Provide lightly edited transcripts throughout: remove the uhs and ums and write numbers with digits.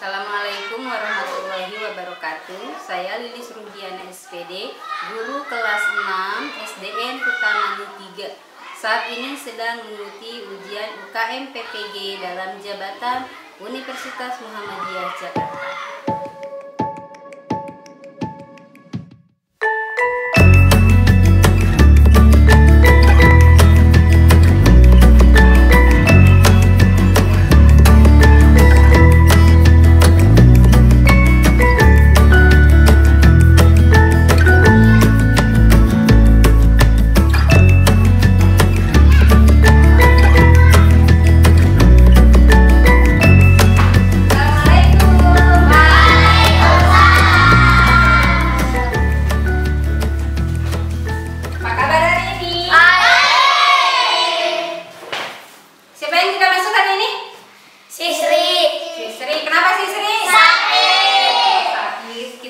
Assalamualaikum warahmatullahi wabarakatuh. Saya Lilis Rudiana SPD, guru kelas 6 SDN Kutamani 3. Saat ini sedang mengikuti ujian UKM PPG dalam jabatan Universitas Muhammadiyah Jakarta.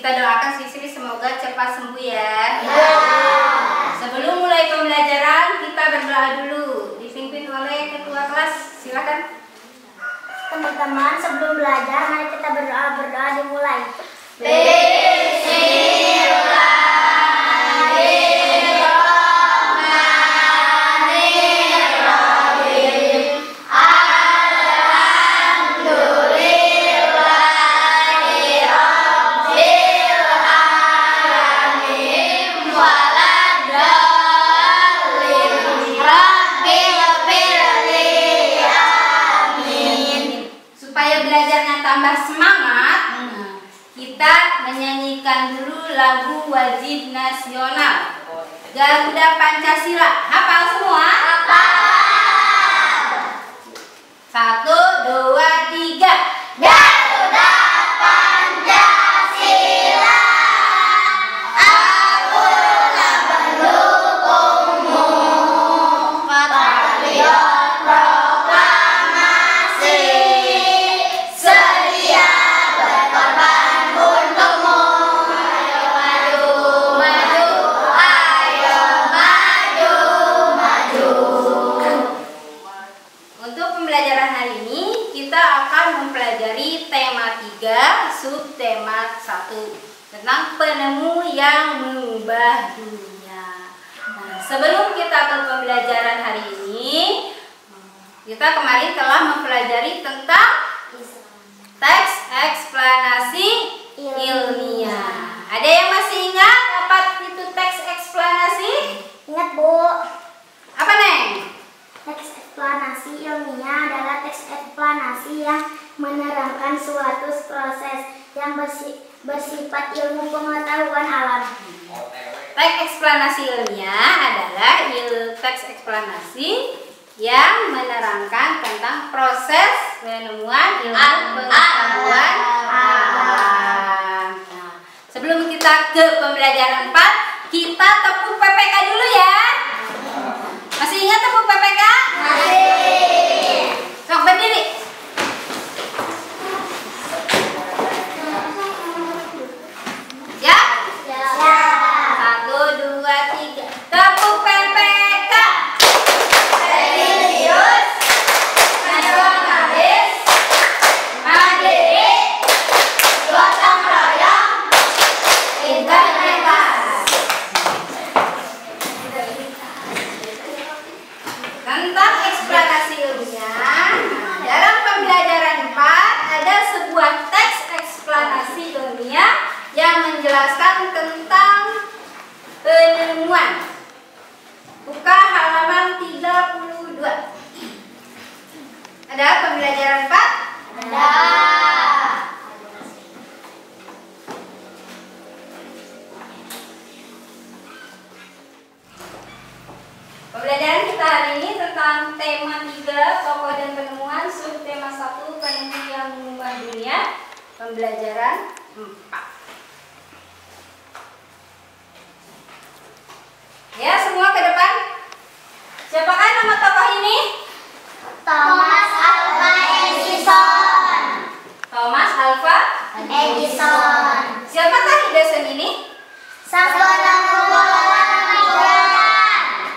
Kita doakan Sisri semoga cepat sembuh ya. Sebelum mulai pembelajaran kita berdoa dulu, dipimpin oleh ketua kelas. Silakan. Teman-teman, sebelum belajar mari kita berdoa dimulai. Tambah semangat, kita menyanyikan dulu lagu wajib nasional Garuda Pancasila. Hafal semua? Hafal. 1, 2, 3. Garuda Pancasila, akulah pendukungmu, patriot proklamasi. Pembelajaran hari ini kita akan mempelajari tema 3, subtema 1 tentang penemu yang mengubah dunia. Nah, sebelum kita ke pembelajaran hari ini, kita kemarin telah mempelajari tentang teks eksplanasi ilmiah. Ada yang masih ingat apa itu teks eksplanasi? Ingat, Bu. Apa, Neng? Teks eksplanasi ilmiah adalah teks eksplanasi yang menerangkan suatu proses yang bersifat ilmu pengetahuan alam. Teks eksplanasi ilmiah adalah teks eksplanasi yang menerangkan tentang proses penemuan ilmu pengetahuan alam. Nah, sebelum kita ke pembelajaran 4, kita tepuk PPK dulu ya. Masih ingat tepuk PPK? Masih. Sok berdiri. Ya? Ya. 1, 2, 3. Tepuk PPK. Religius, nasionalis, mandiri, gotong royong, integritas. Tentang eksplanasi ilmiah, dalam pembelajaran 4 ada sebuah teks eksplanasi ilmiah yang menjelaskan tentang penemuan. Buka halaman 32. Ada pembelajaran 4? Ada. Pembelajaran kita hari ini tentang tema 3, tokoh dan penemuan, subtema 1, penemu yang mengubah dunia, pembelajaran 4. Ya, semua ke depan. Siapakah nama tokoh ini? Thomas Alva Edison. Thomas Alva Edison. Siapakah Edison ini? Sang penemu bola pikiran.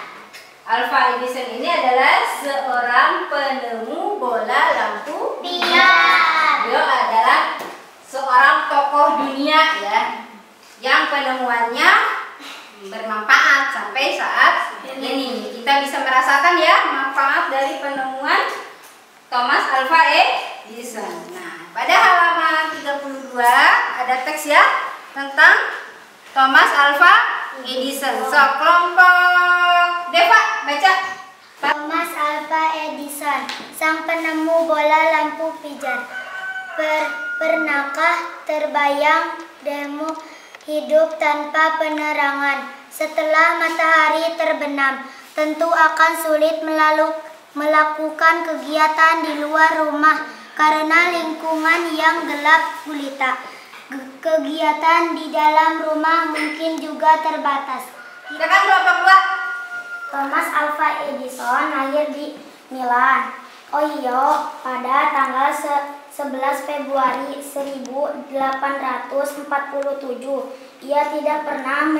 Alva Edison ini adalah seorang penemu bola lampu piar. Beliau adalah penemuannya bermanfaat sampai saat ini. Kita bisa merasakan ya manfaat dari penemuan Thomas Alva Edison. Nah, pada halaman 32 ada teks ya tentang Thomas Alva Edison. So, kelompok Deva baca. Thomas Alva Edison, sang penemu bola lampu pijar. Pernahkah terbayang demo hidup tanpa penerangan? Setelah matahari terbenam, tentu akan sulit melakukan kegiatan di luar rumah karena lingkungan yang gelap gulita. Kegiatan di dalam rumah mungkin juga terbatas. Silakan kelompok 2. Thomas Alva Edison lahir di Milan, Ohio pada tanggal 11 Februari 1847. Ia tidak pernah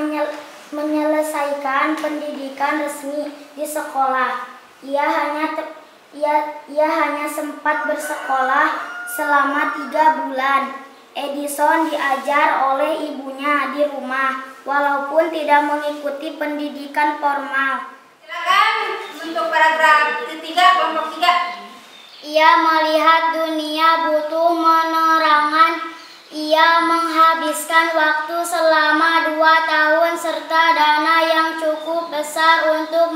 menyelesaikan pendidikan resmi di sekolah. Ia hanya sempat bersekolah selama 3 bulan. Edison diajar oleh ibunya di rumah, walaupun tidak mengikuti pendidikan formal. Silakan untuk paragraf ketiga, kelompok 3. Ia melihat dunia butuh penerangan. Ia menghabiskan waktu selama 2 tahun serta dana yang cukup besar untuk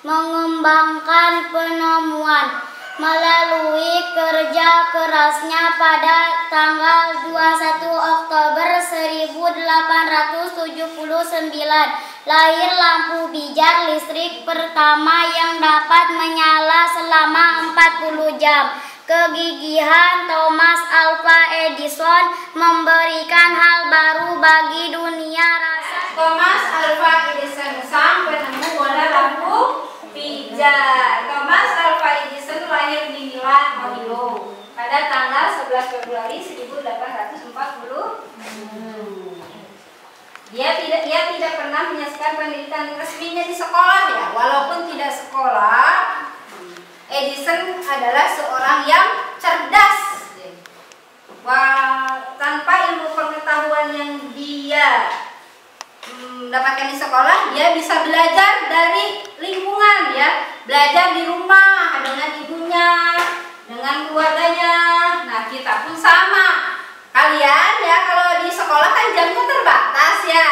mengembangkan penemuan. Melalui kerja kerasnya pada tanggal 21 Oktober 1879, lahir lampu pijar listrik pertama yang dapat menyala selama 40 jam. Kegigihan Thomas Alva Edison memberikan hal baru bagi dunia rasa. Thomas Alva Edison, sang penemu bola lampu pijar. Thomas Alva Edison lahir di Milan, Ohio pada tanggal 11 Februari 1840. Dia tidak pernah menyelesaikan pendidikan resminya di sekolah ya. Walaupun tidak sekolah, Edison adalah seorang yang cerdas. Tanpa ilmu pengetahuan yang dia mendapatkan di sekolah, dia bisa belajar dari lingkungan ya, belajar di rumah dengan ibunya, dengan keluarganya. Nah, kita pun sama. Kalian ya kalau di sekolah kan jamnya terbatas ya.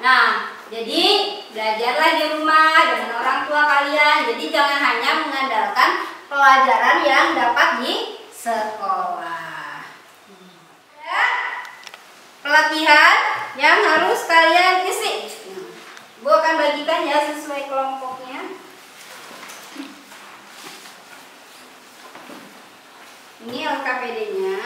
Nah, jadi belajarlah di rumah dengan orang tua kalian. Jadi jangan hanya mengandalkan pelajaran yang dapat di sekolah. Ya, pelatihan yang harus kalian isi. Gue akan bagikan ya sesuai kelompoknya. Ini LKPD-nya.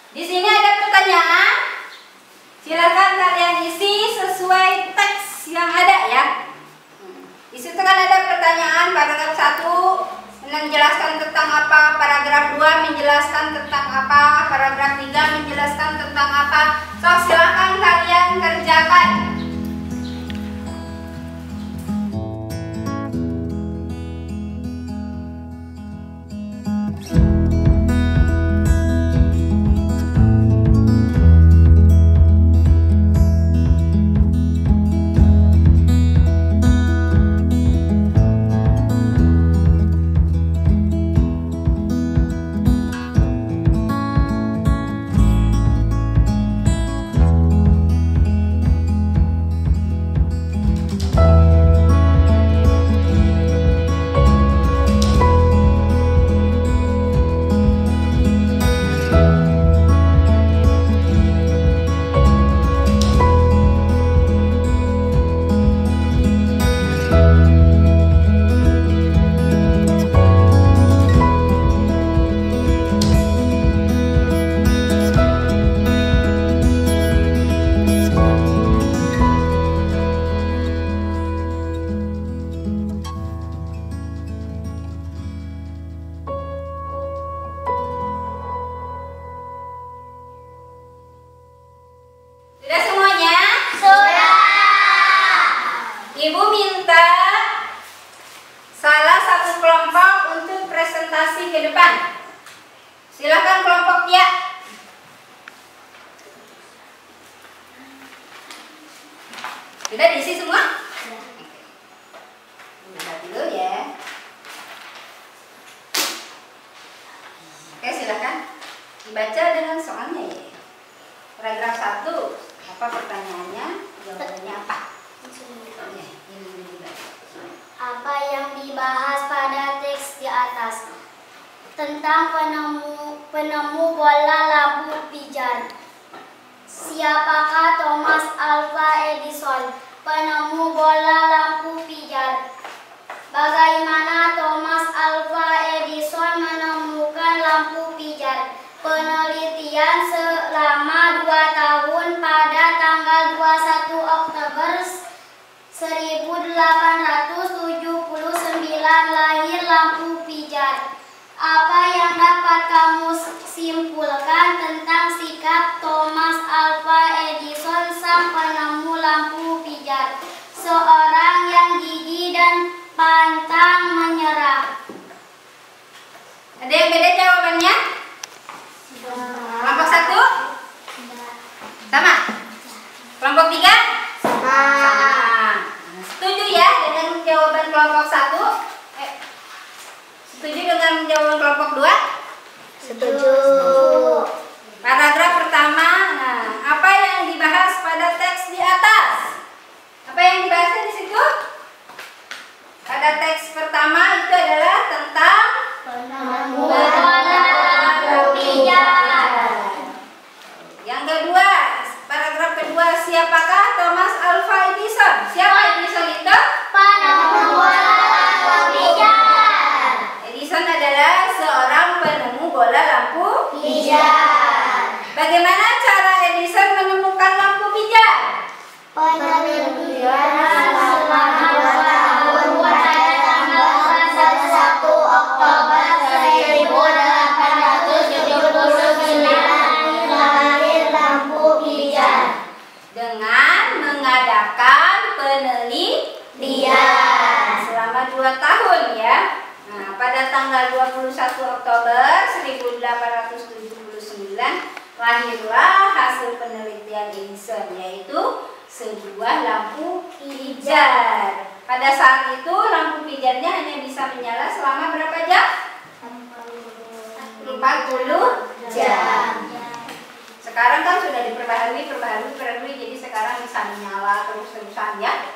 Di sini ada pertanyaan. Silakan kalian isi sesuai teks yang ada ya. Di situ kan ada pertanyaan paragraf 1 menjelaskan tentang apa, paragraf 2 menjelaskan tentang apa, paragraf 3 menjelaskan tentang apa. So, silakan kalian kerjakan. Udah diisi semua? Buka dulu ya. Oke, silakan dibaca dengan soalnya ya. Paragraf 1, apa pertanyaannya? Jawabannya apa? Oke, ini dibaca. Apa yang dibahas pada teks di atas? Tentang penemu bola lampu pijar. Siapakah Thomas Alva Edison, penemu bola lampu pijar? Bagaimana Thomas Alva Edison menemukan lampu pijar? Penelitian selama 2 tahun pada tanggal 21 Oktober 1879 lahir lampu pijar. Apa yang dapat kamu simpulkan tentang sikap Thomas Alva Edison sang penemu lampu pijar? Seorang yang gigih dan pantang menyerah. Ada yang beda jawabannya? Kelompok 1? Sama? Kelompok 3? Sama. Setuju ya dengan jawaban kelompok 1? Setuju dengan jawaban kelompok 2? Setuju. Paragraf pertama, nah, apa yang dibahas pada teks di atas? Apa yang dibahas di situ? Pada teks pertama itu adalah tentang Penemu bola lampu pijar. Yang kedua, paragraf kedua, siapakah Thomas Alva Edison? Siapa Edison itu? Penemu bola lampu pijar. Edison adalah seorang penemu bola lampu Pijar. Bagaimana cara Edison menemukan lampu pijar? Penelitian selama 2 tahun pada tanggal 21 Oktober 1879 lahir lampu pijar. Dengan mengadakan penelitian selama 2 tahun ya. Nah, pada tanggal 21 Oktober 1879 lahirlah hasil penelitian Edison, yaitu sebuah lampu pijar. Pada saat itu lampu pijarnya hanya bisa menyala selama berapa jam? 40 jam. Sekarang kan sudah diperbaharui, jadi sekarang bisa menyala terus-terusan ya.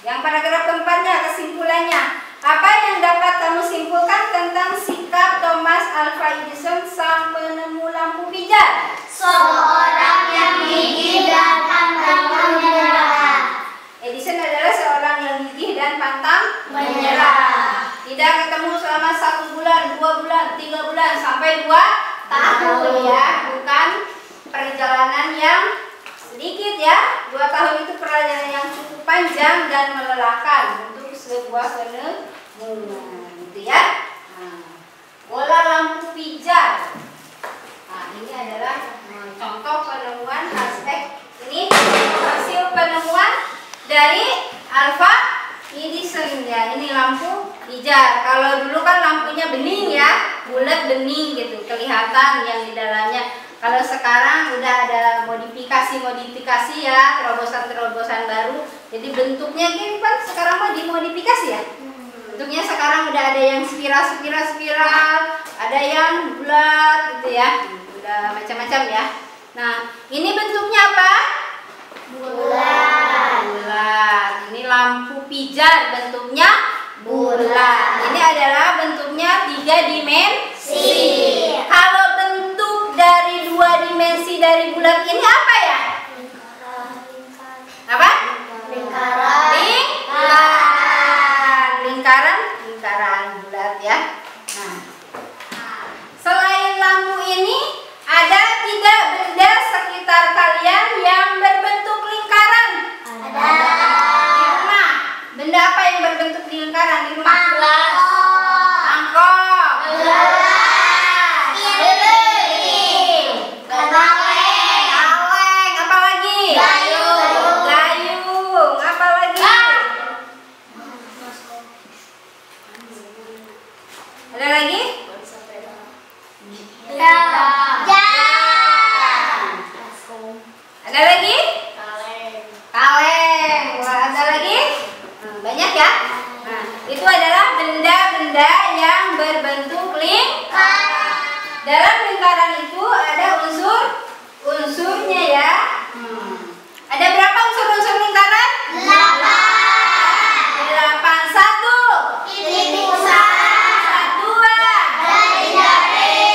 Yang paragraf keempatnya, kesimpulannya. Apa yang dapat kamu simpulkan tentang sikap Thomas Alva Edison sang penemu lampu pijar? Seorang yang gigih dan pantang menyerah. Edison adalah seorang yang gigih dan pantang Menyerah. Tidak ketemu selama 1 bulan, 2 bulan, 3 bulan, sampai 2 tahun ya. Bukan perjalanan yang sedikit ya. 2 tahun itu perjalanan yang cukup panjang dan melelahkan untuk sebuah penemuan gitu ya. Nah, bola lampu pijar. Nah, ini adalah contoh penemuan aspek ini hasil penemuan dari Alva Edison ya. Ini lampu pijar. Kalau dulu kan lampunya bening ya, bulat bening gitu, kelihatan yang di dalamnya. Kalau sekarang udah ada modifikasi ya, terobosan baru. Jadi bentuknya gini kan sekarang mah dimodifikasi ya. Bentuknya sekarang udah ada yang spiral, ada yang bulat gitu ya. Udah macam-macam ya. Nah, ini bentuknya apa? Bulat. Ini lampu pijar bentuknya bulat. Ini adalah bentuknya 3 dimensi. Kalau bentuk dari 2 dimensi dari bulat ini apa ya? Apa? Lingkaran bulat ya. Nah, selain lampu ini ada 3 benda sekitar kalian yang berbentuk lingkaran. Ada. Di rumah, benda apa yang berbentuk di lingkaran di rumah? Angkok. Kaleng. Apa lagi? Gayung. Apa lagi? Ada lagi? Ada lagi? Kaleng. ya. Nah, itu adalah benda-benda yang berbentuk lingkaran. Dalam lingkaran itu ada unsur-unsurnya ya. Ada berapa unsur-unsur lingkaran? 8. 1. Titik pusat. 2. Jari-jari.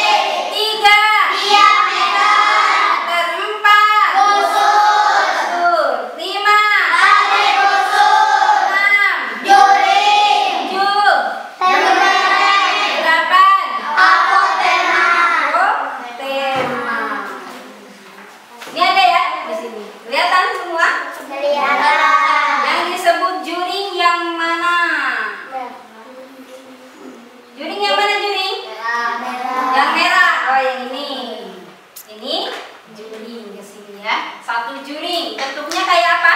3. Diameter. 4. Busur. 5. Tali busur. 6. Juring. 7. Tembereng. 8. Apotema. Tema. Ini ada ya di sini. Kelihatan semua? Kelihatan. Yang disebut juring yang mana? Juring yang mana juring? Yang merah. Oh, yang ini. Ini juring ke sini ya. Satu juring. Bentuknya kayak apa?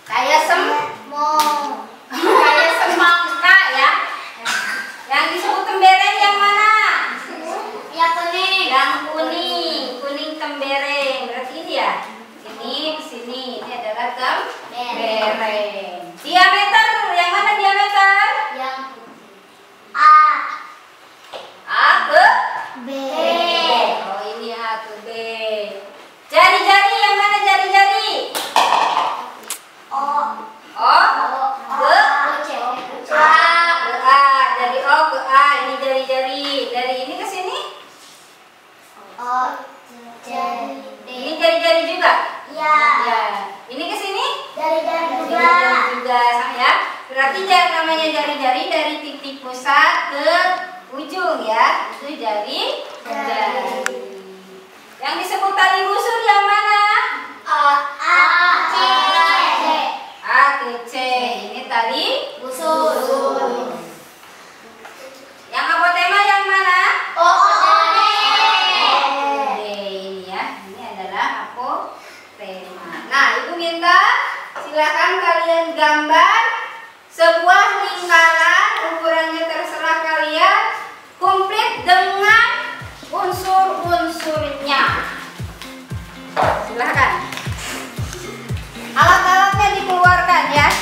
Kayak kayak semangka ya. Yang disebut tembereng yang mana? Yang kuning. Yang kuning tembereng. Berarti ini ya. Ini ke sini. Ini adalah tembereng. Diameter yang mana diameter? Yang A. A ke B. Oh, ini A ke B. Jari-jari yang mana jari-jari? O. O ke C. A ke A. Dari O ke A. Ini jari-jari. Dari ini ke sini? O. Jari. Ini jari-jari juga? Ya. Ya. Ini ke sini? Jari-jari juga. Jari-jari juga sama ya. Berarti namanya jari-jari dari titik pusat ke ujung ya. Itu jari. Yang disebut tali busur yang mana? A. C. A ke C. Ini tali Busur. Yang apotema yang mana? O. D. Ini ya. Ini adalah apotema. Nah, Ibu minta silakan kalian gambar sebuah lingkaran, ukurannya terserah kalian, komplit dengan unsur-unsurnya. Silakan. Alat-alatnya dikeluarkan ya.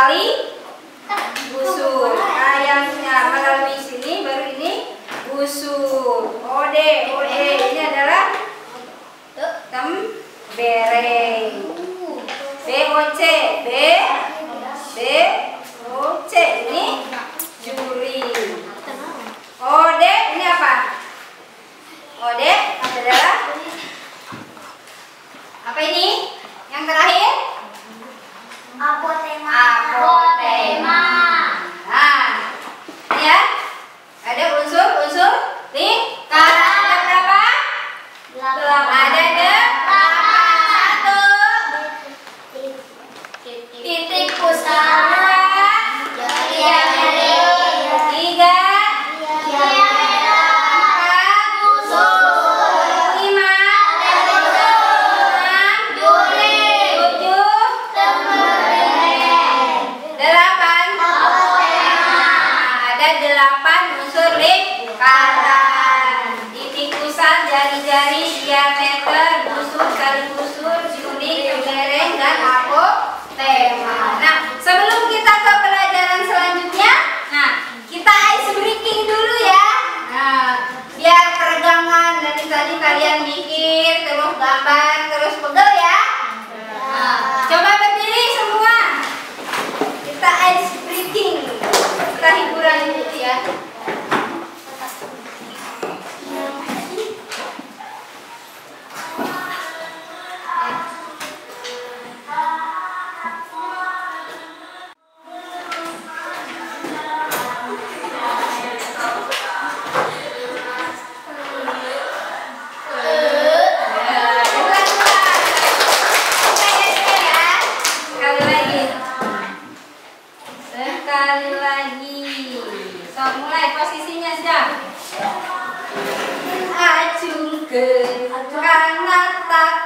tali busur. Nah, yang melalui sini baru ini busur. Ode, ini adalah bereng. BOC, BOC ini juri. Ode ini apa? Ode adalah apa ini? Yang terakhir? Apotema. Apotema. Nah, ini ya. Ada unsur-unsur lingkaran. Ada berapa? 8. Ada 1 titik pusat. 8 unsur lingkaran. Titik pusat, jari-jari, diameter, busur, tali busur, juri, kebereng, dan apotema. Nah, sebelum kita ke pelajaran selanjutnya, kita ice breaking dulu ya. Nah, biar peregangan dari tadi kalian mikir, terus gambar, terus pegel ya. Nah, coba berdiri semua. Kita ice breaking. Kita hiburan dulu ya. Sekali lagi. So, mulai posisinya siap. Acungkeun kana tak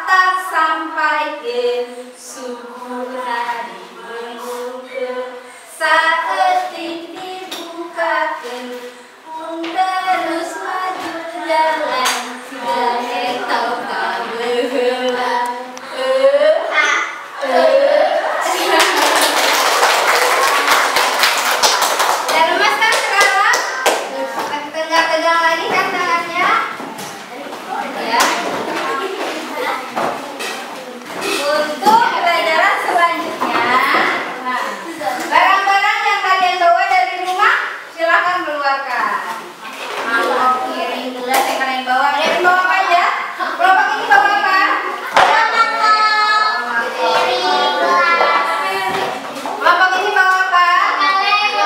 sampai ke suku nadi mengungkeun saeutik dibukakeun terus maju jalan gawe tau kabeula. Tegang lagi kan tangannya ya. Untuk pelajaran selanjutnya, barang-barang yang kalian bawa dari rumah silahkan keluarkan. Mangkok, piring, gelas yang kalian bawa. Ada yang bawa apa aja? Kelompok ini bawa apa? Kelompok ini bawa apa? Keliling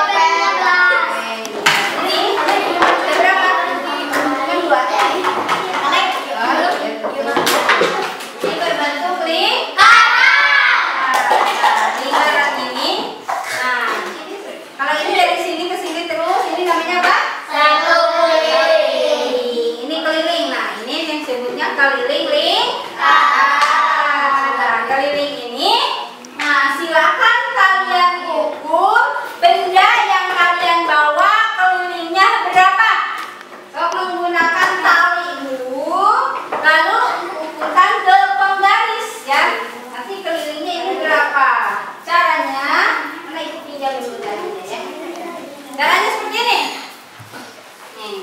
keliling ini. Nah, silakan kalian ukur benda yang kalian bawa kelilingnya berapa. So, menggunakan tali dulu, lalu ukurkan ke penggaris ya. Nanti kelilingnya ini berapa. Caranya, mana ikut pinjam dulu caranya ya. Caranya seperti ini. Nih,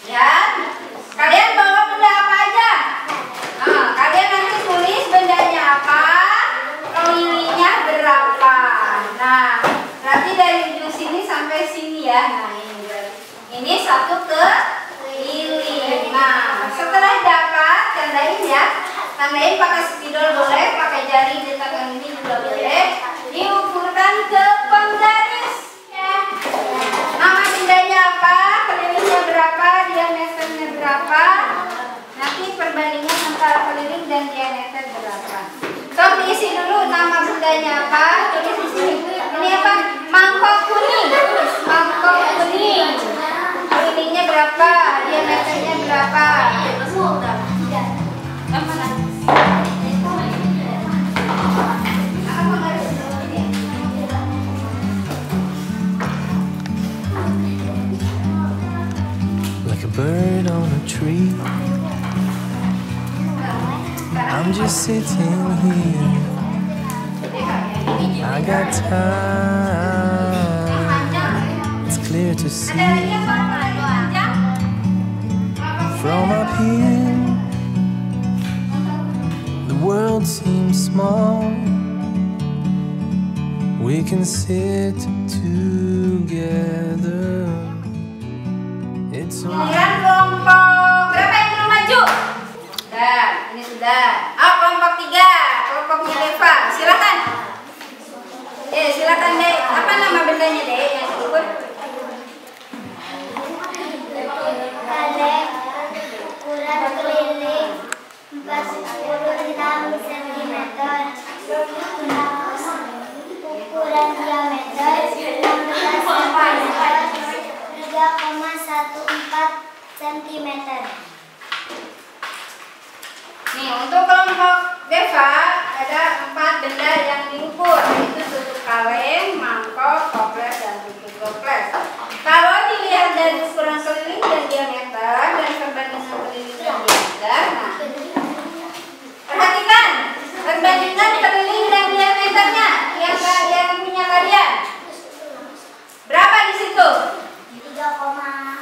lihat. Kalian bawa benda apa aja? Nah, kalian nanti tulis bendanya apa, kelilingnya berapa. Nah, berarti dari ujung sini sampai sini ya. Nah, ini satu keliling. Nah, setelah dapat, tandain ya. Tandain pakai spidol boleh, pakai jari di tangan ini juga boleh. Diukurkan ke penggaris. Nama bendanya apa, kelilingnya berapa, diameternya berapa. Nanti perbandingan antara keliling dan diameter berapa. So, diisi dulu nama bendanya apa, tulis di sini. Ini apa? Mangkok kuning. Mangkok kuning. Kelilingnya berapa, diameternya berapa. Like a bird on a tree, I'm just sitting here. I got time. It's clear to see from up here. The world seems small. We can sit together. It's so kelompok berapa yang belum maju? Sudah, ini sudah. Kelompok 3, kelompoknya Deva. Silakan. Silakan Dek. Apa nama bendanya Dek yang diukur? Kaleng ukuran keliling 46 cm, ukuran diameter 16 cm, 3,14 cm. Nih, untuk kelompok Deva ada 4 benda yang diukur, yaitu tutup kaleng, mangkok, toples, dan tutup toples. Kalau dilihat dari ukuran keliling dan diameter dan perbandingan keliling dan diameter, nah, perhatikan perbandingan keliling dan diameternya yang punya kalian. Berapa di situ? 3,14.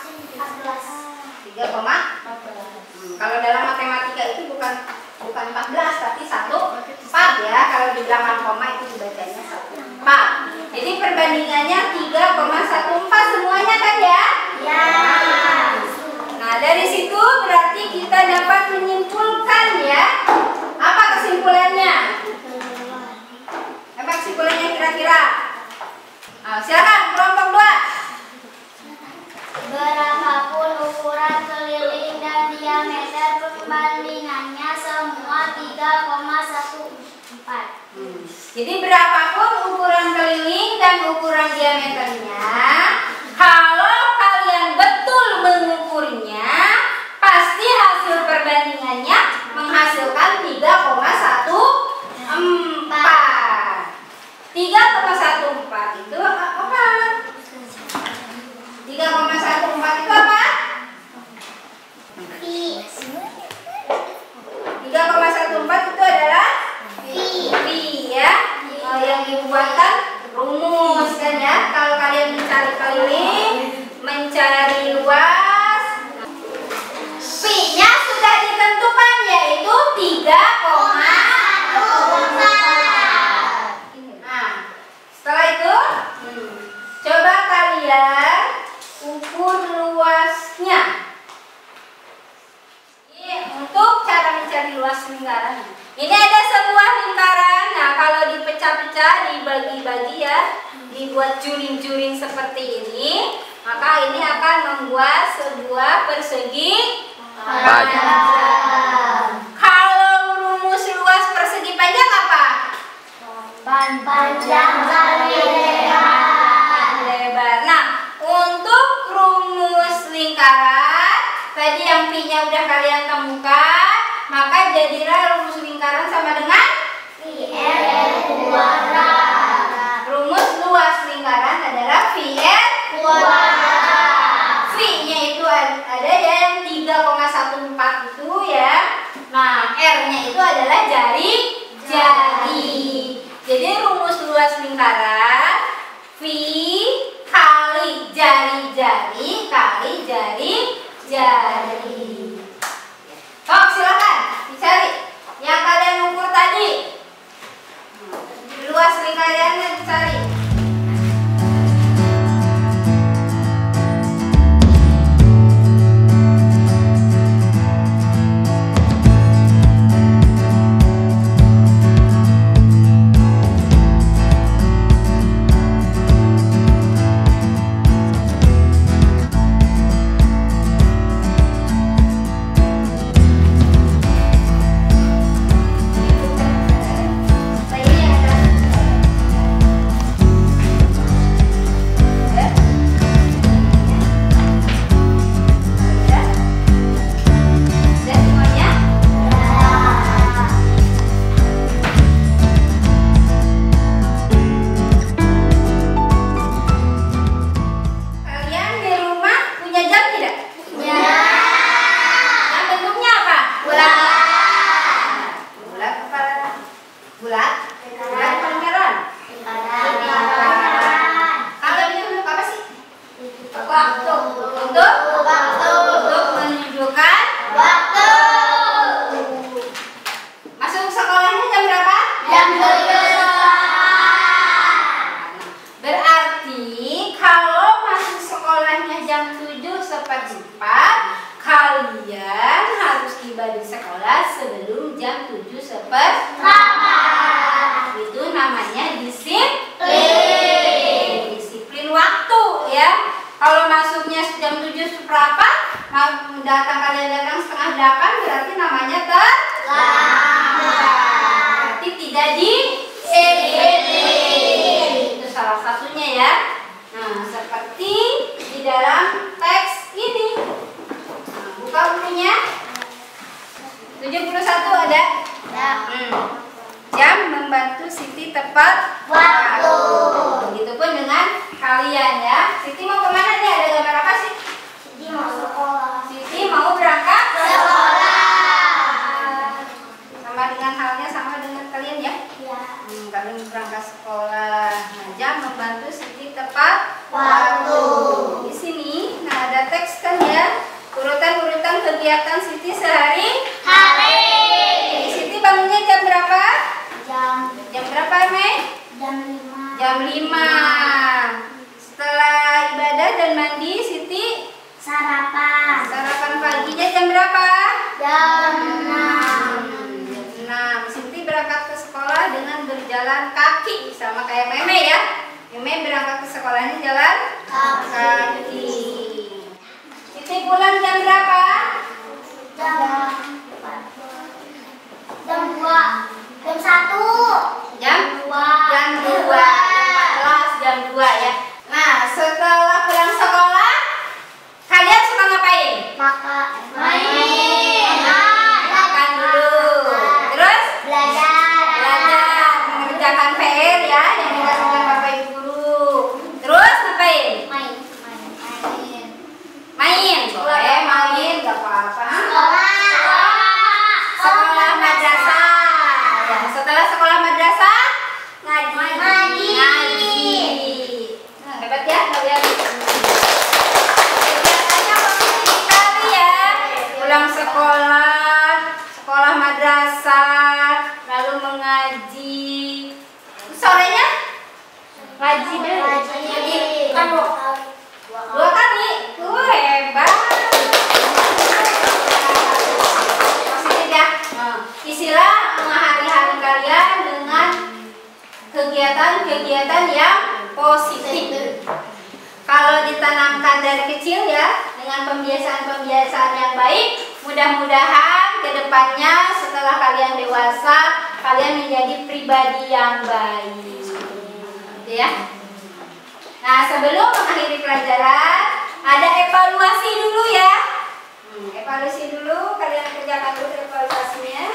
Kalau dalam matematika itu bukan 14 tapi 1,4 ya. Kalau di belakang koma itu dibacanya 1,4. Jadi perbandingannya 3,14 semuanya kan ya? Ya. Nah, dari situ berarti kita dapat menyimpulkan ya. Apa kesimpulannya? Apa kesimpulannya kira-kira? Nah, silakan kelompok 2. Berapapun ukuran keliling dan diameter, perbandingannya semua 3,14. Jadi berapapun ukuran keliling dan ukuran diameternya, kalau kalian betul mengukurnya, pasti hasil perbandingannya menghasilkan 3,14. 3,14 itu apa? 3,14 itu apa? 3,14 itu adalah Pi ya. Yang dibuatkan rumus kan ya. Kalau kalian mencari keliling, mencari luas, Pi-nya sudah ditentukan yaitu 3,14. Nah, setelah itu coba kalian ukur luasnya. Untuk cara mencari luas lingkaran, ini ada sebuah lingkaran. Nah, kalau dipecah-pecah, dibagi-bagi ya, dibuat juring-juring seperti ini, maka ini akan membuat sebuah persegi panjang. Kalau rumus luas persegi panjang apa? Panjang kali lebar. Nah, untuk rumus lingkaran tadi yang Pi-nya udah kalian temukan, maka jadilah rumus lingkaran sama dengan Pr kuadrat. Rumus luas lingkaran adalah Pr kuadrat. V-nya itu ada ya yang 3,14 itu ya. Nah, R-nya itu adalah jari. Jadi rumus luas lingkaran V kali jari-jari kali jari. Silakan dicari yang kalian ukur tadi. Luas lingkarannya dicari. Jam 7 Berarti kalau masuk sekolahnya jam 7:04, kalian harus tiba di sekolah sebelum jam 7:04. Itu namanya disiplin. Disiplin waktu ya. Kalau masuknya jam 7 seberapa, kalian datang setengah 8, berarti namanya terlambat. Berarti tidak disiplin. Itu salah satunya ya. Nah, seperti di dalam teks ini. Nah, buka bukunya. 71 ada? Jam membantu Siti tepat waktu. Begitupun dengan kalian ya. Siti mau kemana nih? Ada gambar apa sih? Siti mau sekolah. Siti mau berangkat Sekolah. Sama dengan halnya sama dengan kalian ya. Ya. Kalian berangkat sekolah. Nah, jam membantu Siti tepat Waktu. Di sini, nah ada teks kan ya. Urutan-urutan kegiatan Siti sehari-hari. Siti bangunnya jam berapa? Jam berapa, Mei? Jam 5. Jam 5. Setelah ibadah dan mandi, Siti Sarapan. sarapan paginya jam berapa? Jam 6. Jam 6. Siti berangkat ke sekolah dengan berjalan kaki sama kayak Meme ya. Meme berangkat ke sekolahnya jalan kaki. Siti pulang jam berapa? Jam 2. Jam 1. Jam 2. Jam 14 jam 2 ya. Nah, setelah pulang sekolah, kalian suka ngapain? Main. Makan dulu. Terus Belajar. mengerjakan PR ya yang dikasihkan Bapak Ibu guru. Terus ngapain? Main. Boleh main, gak apa-apa. Sekolah madrasah. Ya, setelah sekolah madrasah ngaji. Hebat ya kalian. Kegiatannya penting sekali ya. Pulang sekolah madrasah, lalu mengaji. Sorenya ngaji dulu. Ngaji kan 2 kali. Hebat. Positif ya. Isilah hari-hari kalian dengan kegiatan-kegiatan yang positif. Kalau ditanamkan dari kecil ya, dengan pembiasaan-pembiasaan yang baik, mudah-mudahan ke depannya setelah kalian dewasa, kalian menjadi pribadi yang baik. Gitu ya. Nah, sebelum mengakhiri pelajaran, ada evaluasi dulu ya. Evaluasi dulu, kalian kerjakan dulu evaluasinya.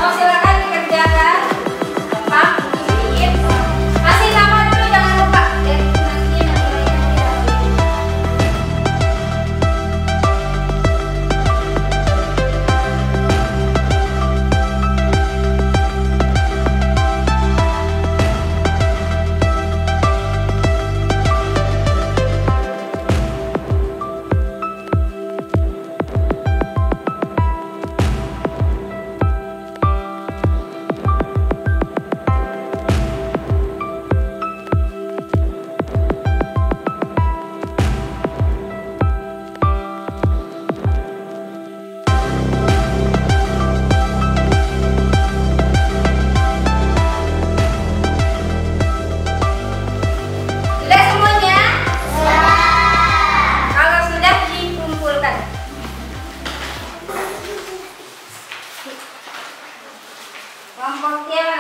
Nah, silakan dikerjakan. Pak, sedikit. Kasih nama dulu, jangan lupa. Nanti sudah semuanya? Kalau sudah dikumpulkan. Kelompok yang